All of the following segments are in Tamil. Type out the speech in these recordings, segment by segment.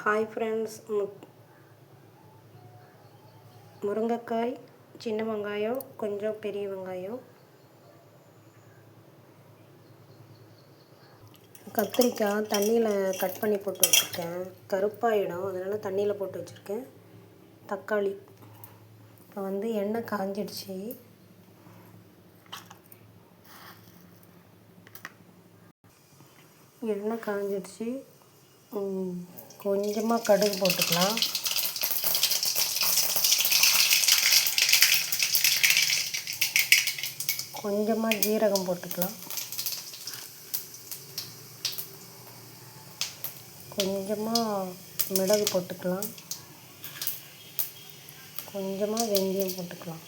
ஹாய் ஃப்ரெண்ட்ஸ், முருங்கைக்காய், சின்ன வெங்காயம், கொஞ்சம் பெரிய வெங்காயம், கத்திரிக்காய் தண்ணியில் கட் பண்ணி போட்டு வச்சுருக்கேன். கருப்பாயிடும், அதனால் தண்ணியில் போட்டு வச்சுருக்கேன். தக்காளி. இப்போ எண்ணெய் காஞ்சிடுச்சு. கொஞ்சமாக கடுகு போட்டுக்கலாம். கொஞ்சமாக ஜீரகம் போட்டுக்கலாம். கொஞ்சமாக மிளகு போட்டுக்கலாம். கொஞ்சமாக வெந்தயம் போட்டுக்கலாம்.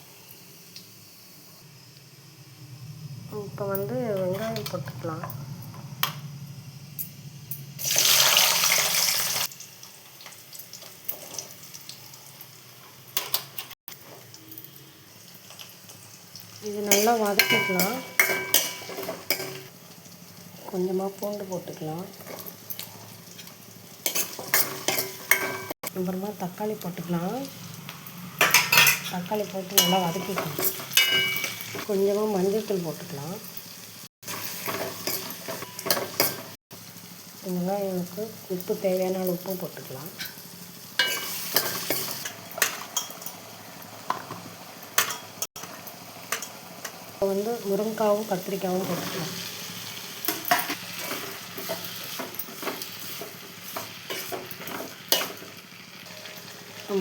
இப்போ வெங்காயம் போட்டுக்கலாம். இது நல்லா வதக்கிக்கலாம். கொஞ்சமாக பூண்டு போட்டுக்கலாம். அப்புறமா தக்காளி போட்டுக்கலாம். தக்காளி போட்டு நல்லா வதக்கிக்கலாம். கொஞ்சமாக மஞ்சள்தூள் போட்டுக்கலாம். வெங்காயத்துக்கு உப்பு தேவையான உப்பு போட்டுக்கலாம். இப்போ முருங்கைக்காவும் கத்திரிக்காயும் போட்டுக்கலாம்.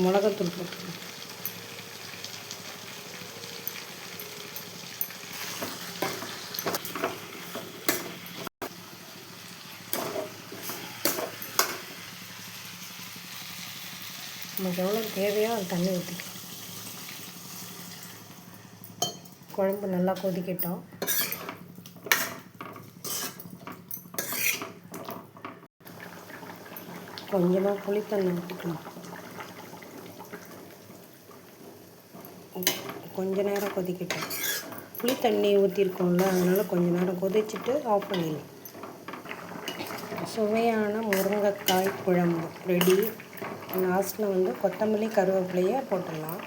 மிளகாத்தூள் போட்டுக்கலாம். நமக்கு எவ்வளோ தேவையோ அது தண்ணி ஊற்றிக்கலாம். குழம்பு நல்லா கொதிக்கட்டும். கொஞ்சமாக புளித்தண்ணி ஊற்றிக்கலாம். கொஞ்ச நேரம் கொதிக்கட்டும். புளித்தண்ணி ஊற்றிருக்கோம்ல, அதனால் கொஞ்ச நேரம் கொதிச்சுட்டு ஆஃப் பண்ணிடலாம். சுவையான முருங்கைக்காய் குழம்பு ரெடி. லாஸ்ட்டில் கொத்தமல்லி கருவேப்பிலையை போட்டுடலாம்.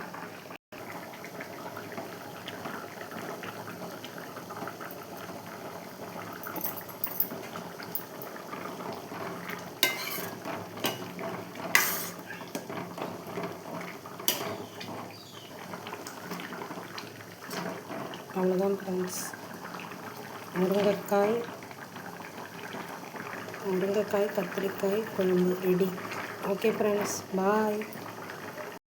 அவ்வளோதான் ஃப்ரெண்ட்ஸ், முருங்கைக்காய் கத்திரிக்காய் குழம்பு ரெடி. ஓகே ஃப்ரெண்ட்ஸ், பாய்.